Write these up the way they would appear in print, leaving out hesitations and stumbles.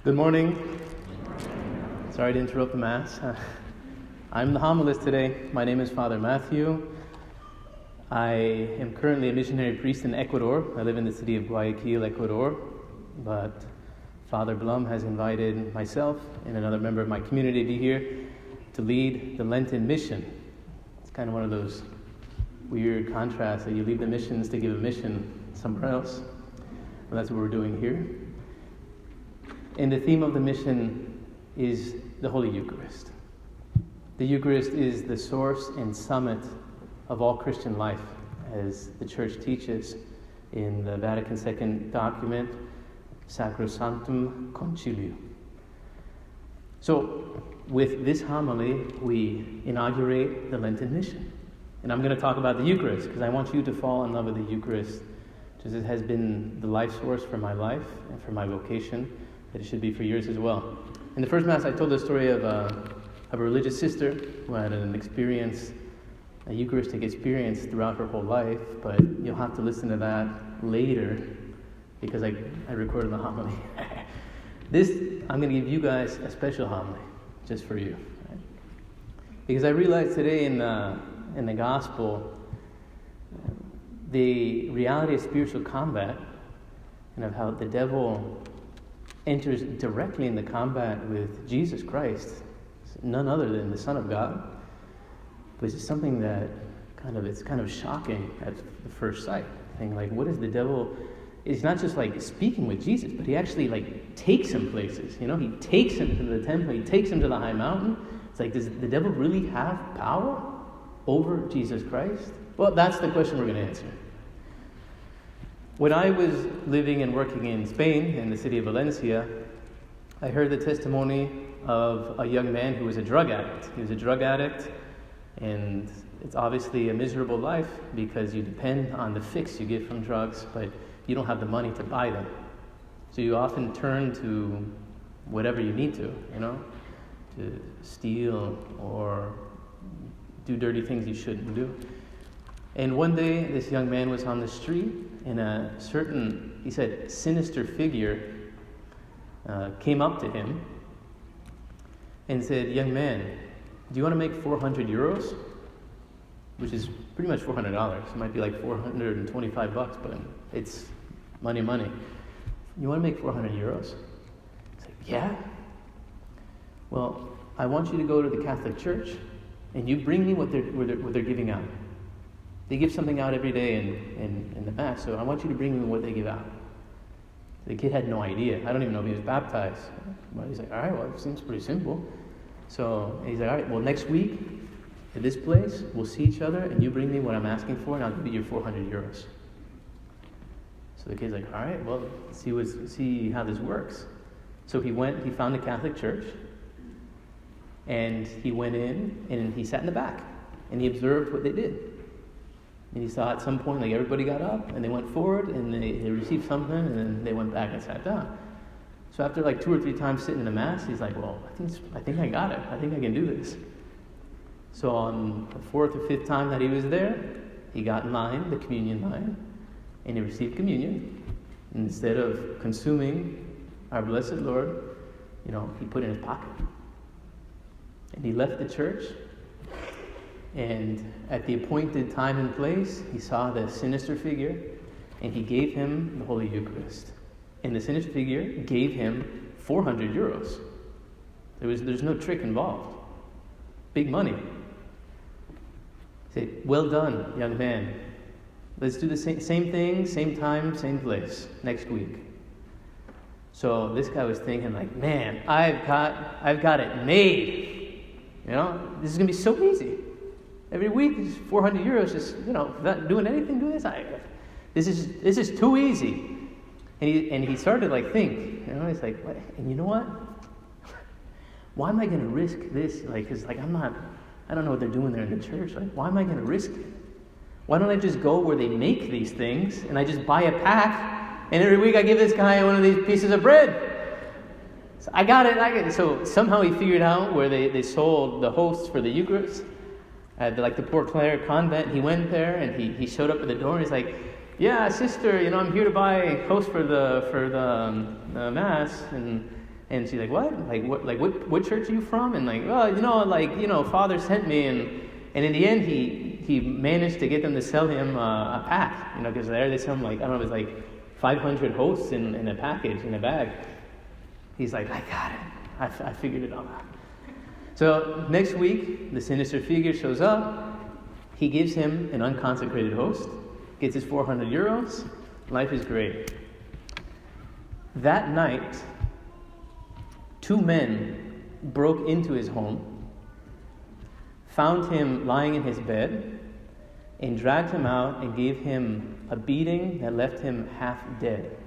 Good morning. Sorry to interrupt the Mass. I'm the homilist today. My name is Father Matthew. I am currently a missionary priest in Ecuador. I live in the city of Guayaquil, Ecuador. But Father Blum has invited myself and another member of my community to be here to lead the Lenten mission. It's kind of one of those weird contrasts that you leave the missions to give a mission somewhere else. Well, that's what we're doing here. And the theme of the mission is the Holy Eucharist. The Eucharist is the source and summit of all Christian life, as the Church teaches in the Vatican II document, Sacrosanctum Concilium. So, with this homily, we inaugurate the Lenten mission. And I'm going to talk about the Eucharist, because I want you to fall in love with the Eucharist, just as it has been the life source for my life and for my vocation, that it should be for yours as well. In the first Mass, I told the story of a religious sister who had a Eucharistic experience throughout her whole life, but you'll have to listen to that later because I recorded the homily. I'm going to give you guys a special homily just for you, right? Because I realized today in the Gospel the reality of spiritual combat and of how the devil enters directly in the combat with Jesus Christ, none other than the Son of God, which is something that it's kind of shocking at the first sight. Think like, what is the devil? It's not just like speaking with Jesus, but he actually takes him places. He takes him to the temple, he takes him to the high mountain. It's like, does the devil really have power over Jesus Christ? Well, that's the question we're going to answer. When I was living and working in Spain, in the city of Valencia, I heard the testimony of a young man who was a drug addict. He was a drug addict, and it's obviously a miserable life because you depend on the fix you get from drugs, but you don't have the money to buy them. So you often turn to whatever you need to steal or do dirty things you shouldn't do. And one day, this young man was on the street, and a certain, he said, sinister figure came up to him and said, "Young man, do you want to make 400 euros?" Which is pretty much $400. It might be like $425, but it's money. "You want to make 400 euros? He's like, "Yeah." "Well, I want you to go to the Catholic Church, and you bring me what they're giving out. They give something out every day in the Mass, so I want you to bring me what they give out." The kid had no idea. I don't even know if he was baptized. But he's like, "All right, well, it seems pretty simple." So he's like, "All right, well, next week at this place, we'll see each other, and you bring me what I'm asking for, and I'll give you your 400 euros. So the kid's like, "All right, well, see how this works." So he found the Catholic Church, and he went in, and he sat in the back, and he observed what they did. And he saw at some point, everybody got up, and they went forward, and they received something, and then they went back and sat down. So after 2 or 3 times sitting in the Mass, he's like, "Well, I think I got it. I think I can do this." So on the 4th or 5th time that he was there, he got in line, the communion line, and he received communion. And instead of consuming our Blessed Lord, he put it in his pocket. And he left the church, and at the appointed time and place, he saw the sinister figure, and he gave him the Holy Eucharist. And the sinister figure gave him 400 euros. There's no trick involved. Big money. He said, "Well done, young man. Let's do the same thing, same time, same place, next week." So this guy was thinking "Man, I've got it made. This is going to be so easy. Every week, it's 400 euros, just, without doing anything to this. This is too easy." And he started to think, he's like, "What? And you know what? Why am I going to risk this? Because I don't know what they're doing there in the church. Why am I going to risk it? Why don't I just go where they make these things, and I just buy a pack, and every week I give this guy one of these pieces of bread? So I got it. So somehow he figured out where they sold the hosts for the Eucharist at the Port Clare convent. He went there, and he showed up at the door, and he's like, "Yeah, sister, I'm here to buy host for the Mass." And And she's like, what? What church are you from? And Father sent me. And in the end, he managed to get them to sell him a pack, because there they sell him it was 500 hosts in a package, in a bag. He's like, I got it. I figured it all out. So next week, the sinister figure shows up. He gives him an unconsecrated host, gets his 400 euros. Life is great. That night, 2 men broke into his home, found him lying in his bed, and dragged him out and gave him a beating that left him half dead.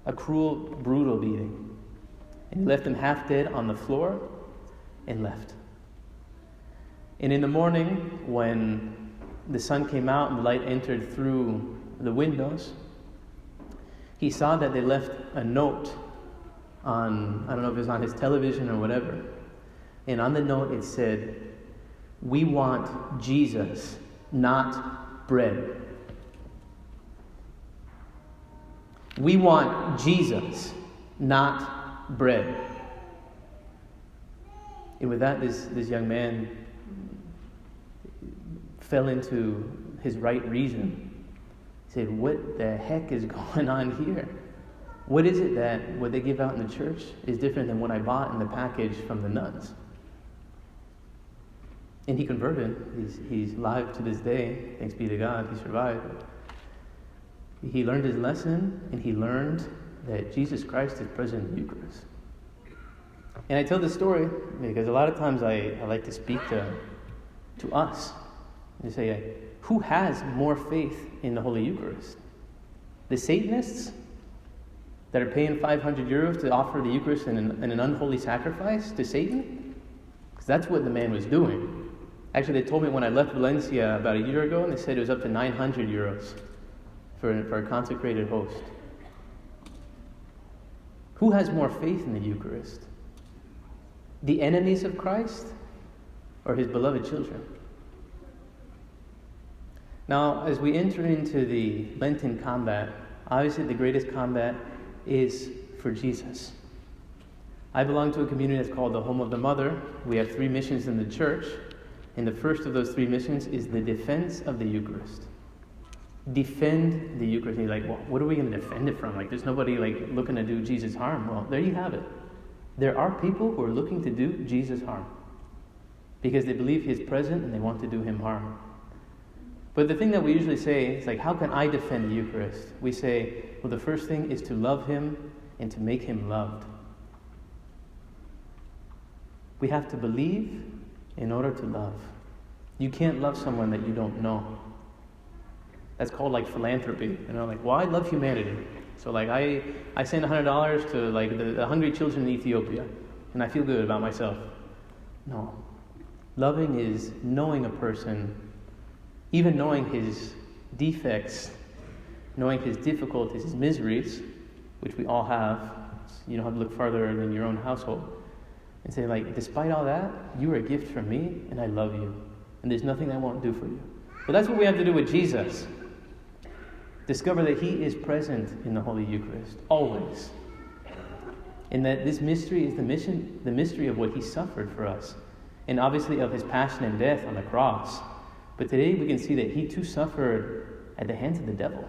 A cruel, brutal beating. And he left him half dead on the floor and left. And in the morning, when the sun came out and the light entered through the windows, he saw that they left a note on, I don't know if it was on his television or whatever. And on the note it said, "We want Jesus, not bread." We want Jesus, not bread. And with that, this young man fell into his right reason. He said, what the heck is going on here? What is it that what they give out in the church is different than what I bought in the package from the nuns? And he converted. He's alive to this day. Thanks be to God, he survived. He learned his lesson, and he learned that Jesus Christ is present in the Eucharist. And I tell this story because a lot of times I like to speak to us and say, who has more faith in the Holy Eucharist? The Satanists that are paying 500 euros to offer the Eucharist in an unholy sacrifice to Satan? Because that's what the man was doing. Actually, they told me when I left Valencia about a year ago, and they said it was up to 900 euros for a consecrated host. Who has more faith in the Eucharist? The enemies of Christ or his beloved children? Now, as we enter into the Lenten combat, obviously the greatest combat is for Jesus. I belong to a community that's called the Home of the Mother. We have 3 missions in the church, and the first of those 3 missions is the defense of the Eucharist. Defend the Eucharist. And you're like, well, what are we going to defend it from? There's nobody looking to do Jesus harm. Well, there you have it. There are people who are looking to do Jesus harm because they believe he is present and they want to do him harm. But the thing that we usually say is how can I defend the Eucharist? We say, well, the first thing is to love him and to make him loved. We have to believe in order to love. You can't love someone that you don't know. That's called philanthropy. Well, I love humanity. So I send $100 to the hungry children in Ethiopia, and I feel good about myself. No. Loving is knowing a person, even knowing his defects, knowing his difficulties, his miseries, which we all have. You don't have to look farther than your own household. And say, despite all that, you are a gift from me, and I love you. And there's nothing I won't do for you. But that's what we have to do with Jesus. Discover that he is present in the Holy Eucharist, always. And that this mystery is the mystery of what he suffered for us. And obviously of his passion and death on the cross. But today we can see that he too suffered at the hands of the devil.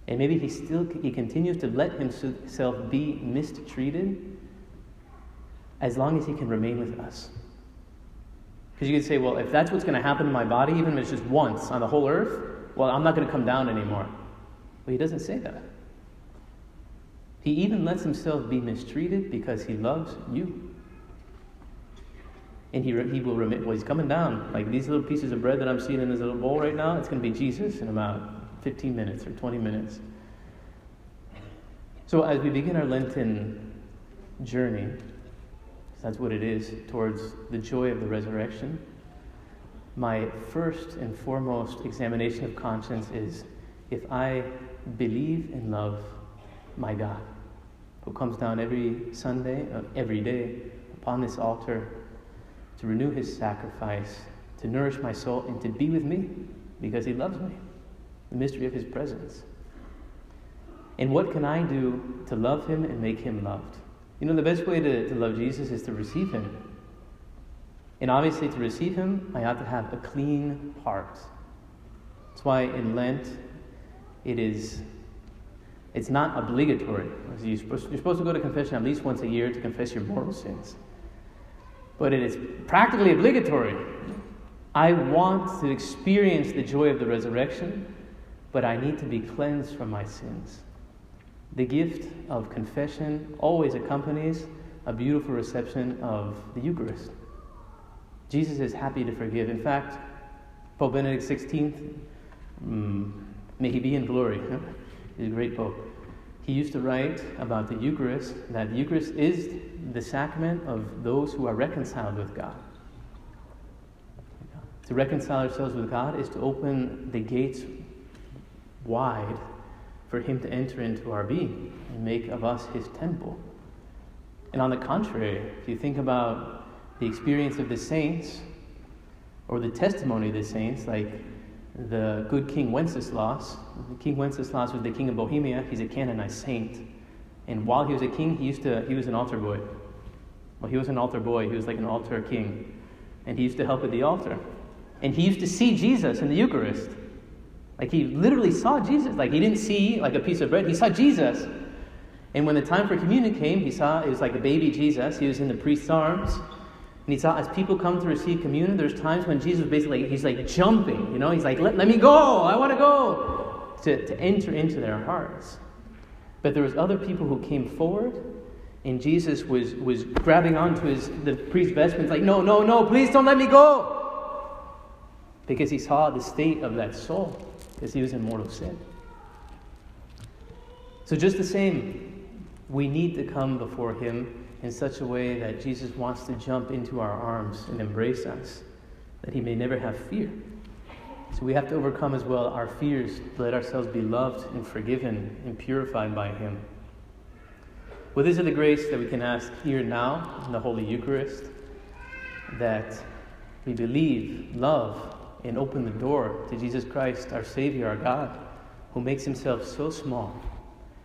And maybe he continues to let himself be mistreated as long as he can remain with us. Because you could say, well, if that's what's going to happen to my body, even if it's just once on the whole earth, well, I'm not going to come down anymore. But he doesn't say that. He even lets himself be mistreated because he loves you. And he will remain. Well, he's coming down. These little pieces of bread that I'm seeing in this little bowl right now, it's going to be Jesus in about 15 minutes or 20 minutes. So as we begin our Lenten journey, that's what it is, towards the joy of the resurrection, my first and foremost examination of conscience is if I believe and love my God, who comes down every Sunday, every day, upon this altar to renew his sacrifice, to nourish my soul, and to be with me because he loves me. The mystery of his presence. And what can I do to love him and make him loved? You know, the best way to love Jesus is to receive him. And obviously to receive him, I have to have a clean heart. That's why in Lent, it's not obligatory. You're supposed to go to confession at least once a year to confess your mortal sins. But it is practically obligatory. I want to experience the joy of the resurrection, but I need to be cleansed from my sins. The gift of confession always accompanies a beautiful reception of the Eucharist. Jesus is happy to forgive. In fact, Pope Benedict XVI, may he be in glory, he's a great pope. He used to write about the Eucharist, that the Eucharist is the sacrament of those who are reconciled with God. To reconcile ourselves with God is to open the gates wide for him to enter into our being and make of us his temple. And on the contrary, if you think about the experience of the saints, or the testimony of the saints, like the good King Wenceslas. King Wenceslas was the king of Bohemia. He's a canonized saint. And while he was a king, he was an altar boy. Well, he was an altar boy. He was like an altar king. And he used to help at the altar. And he used to see Jesus in the Eucharist. Like he literally saw Jesus. Like he didn't see like a piece of bread. He saw Jesus. And when the time for communion came, he saw it was like a baby Jesus. He was in the priest's arms. And he saw as people come to receive communion, there's times when Jesus basically, he's like jumping, you know, he's like, let me go, I want to go, to enter into their hearts. But there was other people who came forward, and Jesus was grabbing onto the priest's vestments, like, no, please don't let me go. Because he saw the state of that soul, because he was in mortal sin. So just the same, we need to come before him in such a way that Jesus wants to jump into our arms and embrace us, that he may never have fear. So we have to overcome as well our fears to let ourselves be loved and forgiven and purified by him. Well, this is the grace that we can ask here now in the Holy Eucharist, that we believe, love, and open the door to Jesus Christ, our Savior, our God, who makes himself so small,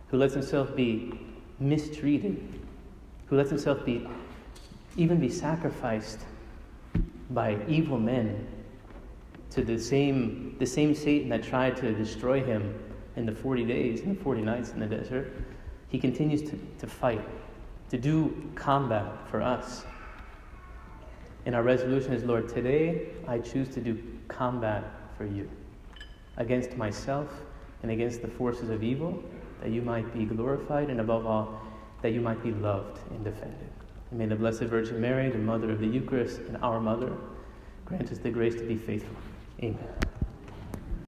who lets himself be mistreated, who lets himself even be sacrificed by evil men to the same Satan that tried to destroy him in the 40 days and the 40 nights in the desert. He continues to fight, to do combat for us. And our resolution is, Lord, today I choose to do combat for you, against myself and against the forces of evil, that you might be glorified, and above all, that you might be loved and defended. And may the Blessed Virgin Mary, the Mother of the Eucharist and our Mother, grant us the grace to be faithful. Amen.